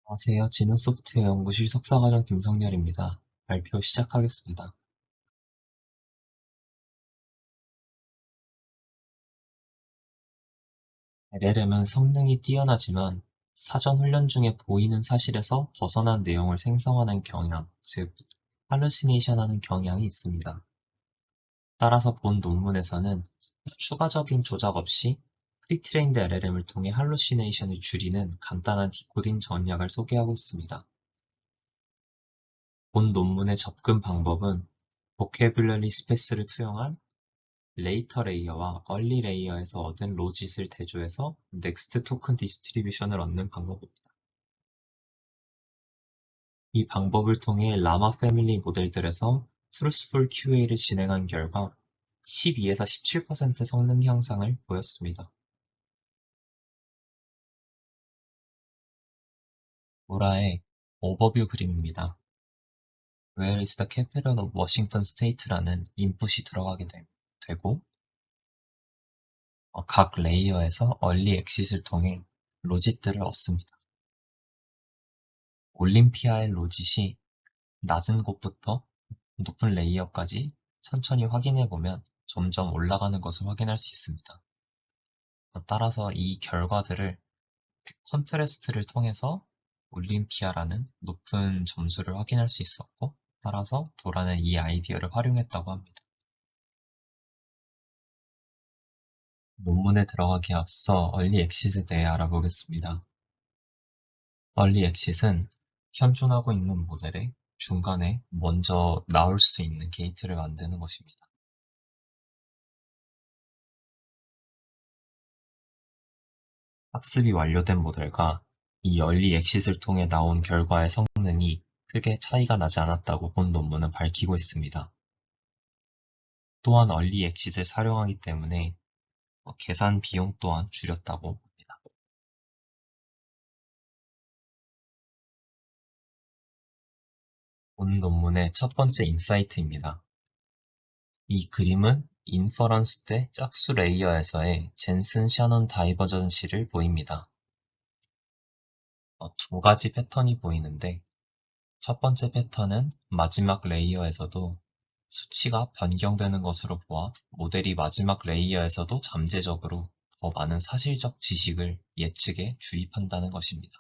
안녕하세요. 진흥소프트웨어 연구실 석사과정 김성렬입니다. 발표 시작하겠습니다. LLM은 성능이 뛰어나지만 사전 훈련 중에 보이는 사실에서 벗어난 내용을 생성하는 경향, 즉, 할루시네이션하는 경향이 있습니다. 따라서 본 논문에서는 추가적인 조작 없이 프리트레인드 LLM을 통해 할루시네이션을 줄이는 간단한 디코딩 전략을 소개하고 있습니다. 본 논문의 접근 방법은 보캐뷸러리 스페이스를 투영한 레이터 레이어와 얼리 레이어에서 얻은 로짓을 대조해서 넥스트 토큰 디스트리뷰션을 얻는 방법입니다. 이 방법을 통해 라마 패밀리 모델들에서 트루스풀 QA를 진행한 결과 12에서 17% 성능 향상을 보였습니다. 보라의 오버뷰 그림입니다. Where is the capital of Washington State라는 인풋이 들어가게 되고 각 레이어에서 얼리 엑싯을 통해 로짓들을 얻습니다. 올림피아의 로짓이 낮은 곳부터 높은 레이어까지 천천히 확인해 보면 점점 올라가는 것을 확인할 수 있습니다. 따라서 이 결과들을 컨트레스트를 통해서 올림피아라는 높은 점수를 확인할 수 있었고, 따라서 도라는 이 아이디어를 활용했다고 합니다. 논문에 들어가기에 앞서 얼리 엑싯에 대해 알아보겠습니다. 얼리 엑싯은 현존하고 있는 모델의 중간에 먼저 나올 수 있는 게이트를 만드는 것입니다. 학습이 완료된 모델과 이 얼리 엑싯을 통해 나온 결과의 성능이 크게 차이가 나지 않았다고 본 논문은 밝히고 있습니다. 또한 얼리 엑싯을 사용하기 때문에 계산 비용 또한 줄였다고 합니다. 본 논문의 첫 번째 인사이트입니다. 이 그림은 인퍼런스 때 짝수 레이어에서의 젠슨 샤넌 다이버전시를 보입니다. 두 가지 패턴이 보이는데 첫 번째 패턴은 마지막 레이어에서도 수치가 변경되는 것으로 보아 모델이 마지막 레이어에서도 잠재적으로 더 많은 사실적 지식을 예측에 주입한다는 것입니다.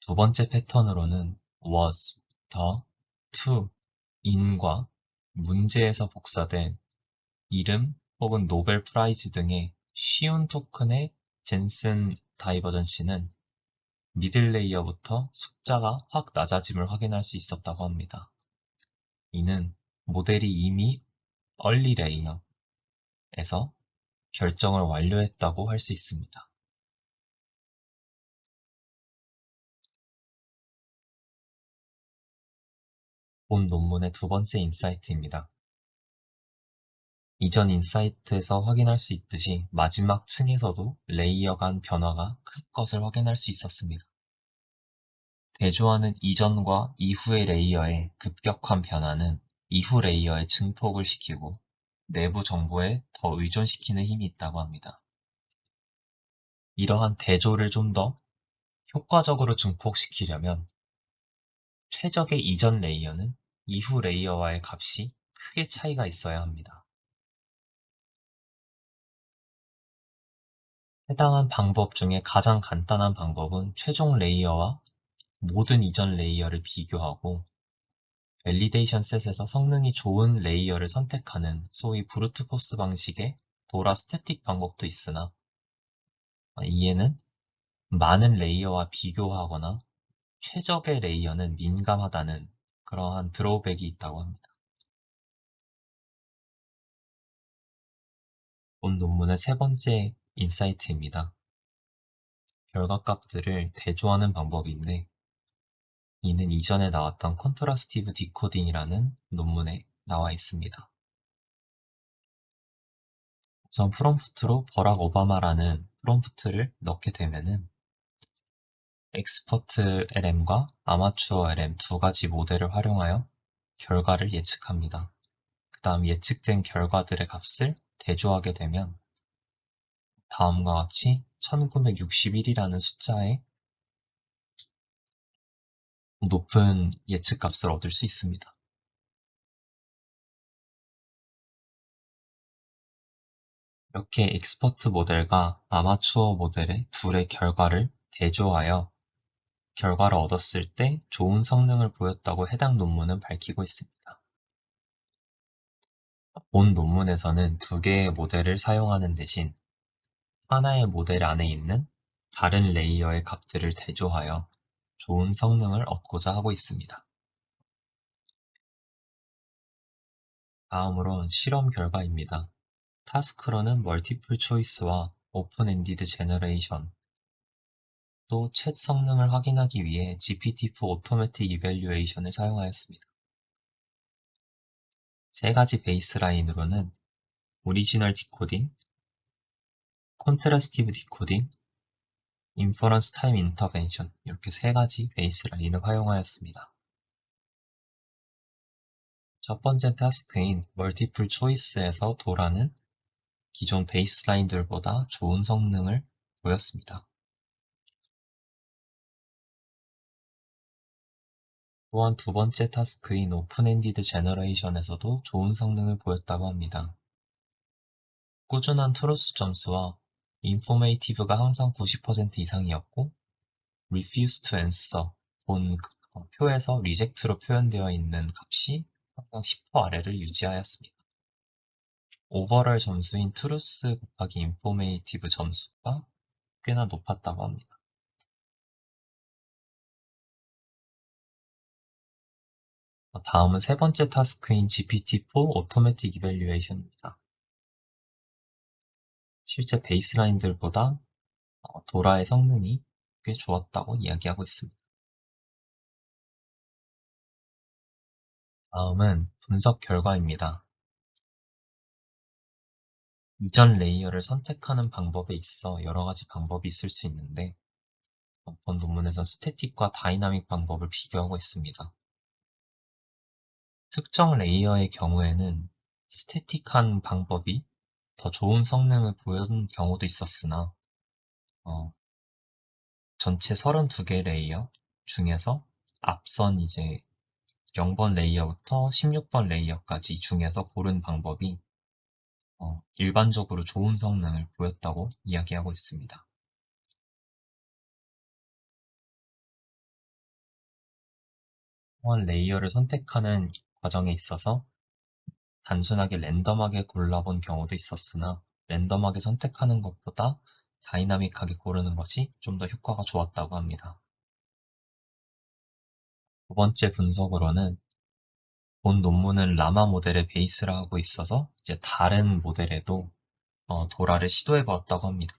두 번째 패턴으로는 was, the, to, in과 문제에서 복사된 이름 혹은 노벨 프라이즈 등의 쉬운 토큰의 젠슨 다이버전시는 미들 레이어부터 숫자가 확 낮아짐을 확인할 수 있었다고 합니다. 이는 모델이 이미 얼리 레이어에서 결정을 완료했다고 할 수 있습니다. 본 논문의 두 번째 인사이트입니다. 이전 인사이트에서 확인할 수 있듯이 마지막 층에서도 레이어 간 변화가 큰 것을 확인할 수 있었습니다. 대조하는 이전과 이후의 레이어의 급격한 변화는 이후 레이어에 증폭을 시키고 내부 정보에 더 의존시키는 힘이 있다고 합니다. 이러한 대조를 좀 더 효과적으로 증폭시키려면 최적의 이전 레이어는 이후 레이어와의 값이 크게 차이가 있어야 합니다. 해당한 방법 중에 가장 간단한 방법은 최종 레이어와 모든 이전 레이어를 비교하고 밸리데이션 셋에서 성능이 좋은 레이어를 선택하는 소위 브루트 포스 방식의 도라 스태틱 방법도 있으나 이에는 많은 레이어와 비교하거나 최적의 레이어는 민감하다는 그러한 드로우백이 있다고 합니다. 본 논문의 세 번째 인사이트입니다. 결과값들을 대조하는 방법인데 이는 이전에 나왔던 컨트라스티브 디코딩이라는 논문에 나와 있습니다. 우선 프롬프트로 버락 오바마라는 프롬프트를 넣게 되면은 엑스퍼트 LM과 아마추어 LM 두 가지 모델을 활용하여 결과를 예측합니다. 그 다음 예측된 결과들의 값을 대조하게 되면 다음과 같이 1961이라는 숫자의 높은 예측값을 얻을 수 있습니다. 이렇게 익스퍼트 모델과 아마추어 모델의 둘의 결과를 대조하여 결과를 얻었을 때 좋은 성능을 보였다고 해당 논문은 밝히고 있습니다. 본 논문에서는 두 개의 모델을 사용하는 대신 하나의 모델 안에 있는 다른 레이어의 값들을 대조하여 좋은 성능을 얻고자 하고 있습니다. 다음으론 실험 결과입니다. 타스크러는 멀티플 초이스와 오픈 엔디드 제너레이션, 또 챗 성능을 확인하기 위해 GPT-4 오토매틱 이밸류에이션을 사용하였습니다. 세 가지 베이스라인으로는 오리지널 디코딩, 콘트라스티브 디코딩, 인퍼런스 타임 인터벤션 이렇게 세 가지 베이스라인을 활용하였습니다. 첫 번째 타스크인 멀티플 초이스에서 도라는 기존 베이스라인들보다 좋은 성능을 보였습니다. 또한 두 번째 타스크인 오픈엔디드 제너레이션에서도 좋은 성능을 보였다고 합니다. 꾸준한 트루스 점수와 인포메이티브가 항상 90% 이상이었고 refuse to answer 본 표에서 reject로 표현되어 있는 값이 항상 10% 아래를 유지하였습니다. 오버럴 점수인 트루스 곱하기 인포메이티브 점수가 꽤나 높았다고 합니다. 다음은 세 번째 타스크인 GPT-4 오토매틱 이밸류에이션입니다. 실제 베이스라인들보다 도라의 성능이 꽤 좋았다고 이야기하고 있습니다. 다음은 분석 결과입니다. 이전 레이어를 선택하는 방법에 있어 여러 가지 방법이 있을 수 있는데 본 논문에서 스태틱과 다이나믹 방법을 비교하고 있습니다. 특정 레이어의 경우에는 스태틱한 방법이 더 좋은 성능을 보여준 경우도 있었으나 전체 32개 레이어 중에서 앞선 이제 0번 레이어부터 16번 레이어까지 중에서 고른 방법이 일반적으로 좋은 성능을 보였다고 이야기하고 있습니다. 또한 레이어를 선택하는 과정에 있어서 단순하게 랜덤하게 골라본 경우도 있었으나 랜덤하게 선택하는 것보다 다이나믹하게 고르는 것이 좀 더 효과가 좋았다고 합니다. 두 번째 분석으로는 본 논문은 라마 모델의 베이스라 하고 있어서 이제 다른 모델에도 도라를 시도해 보았다고 합니다.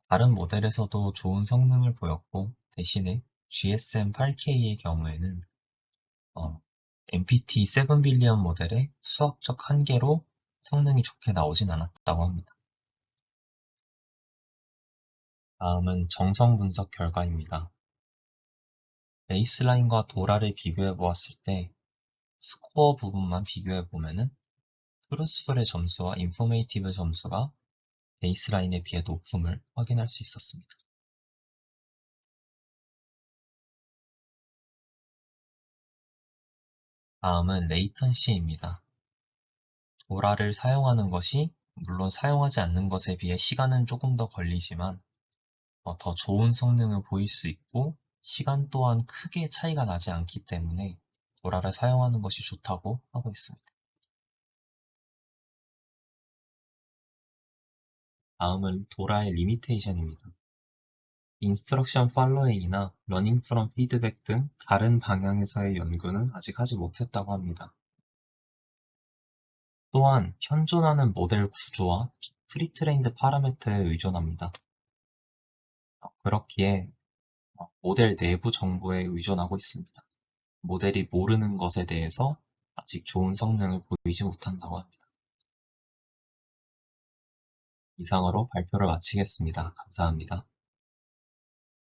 다른 모델에서도 좋은 성능을 보였고 대신에 GSM-8K의 경우에는 MPT 7 빌리언 모델의 수학적 한계로 성능이 좋게 나오진 않았다고 합니다. 다음은 정성 분석 결과입니다. 베이스라인과 도라를 비교해 보았을 때 스코어 부분만 비교해 보면은 트루스풀의 점수와 인포메이티브 점수가 베이스라인에 비해 높음을 확인할 수 있었습니다. 다음은 레이턴시입니다. 도라를 사용하는 것이 물론 사용하지 않는 것에 비해 시간은 조금 더 걸리지만 더 좋은 성능을 보일 수 있고 시간 또한 크게 차이가 나지 않기 때문에 도라를 사용하는 것이 좋다고 하고 있습니다. 다음은 도라의 리미테이션입니다. 인스트럭션 팔로잉이나 러닝 프롬 피드백 등 다른 방향에서의 연구는 아직 하지 못했다고 합니다. 또한 현존하는 모델 구조와 프리트레인드 파라미터에 의존합니다. 그렇기에 모델 내부 정보에 의존하고 있습니다. 모델이 모르는 것에 대해서 아직 좋은 성능을 보이지 못한다고 합니다. 이상으로 발표를 마치겠습니다. 감사합니다.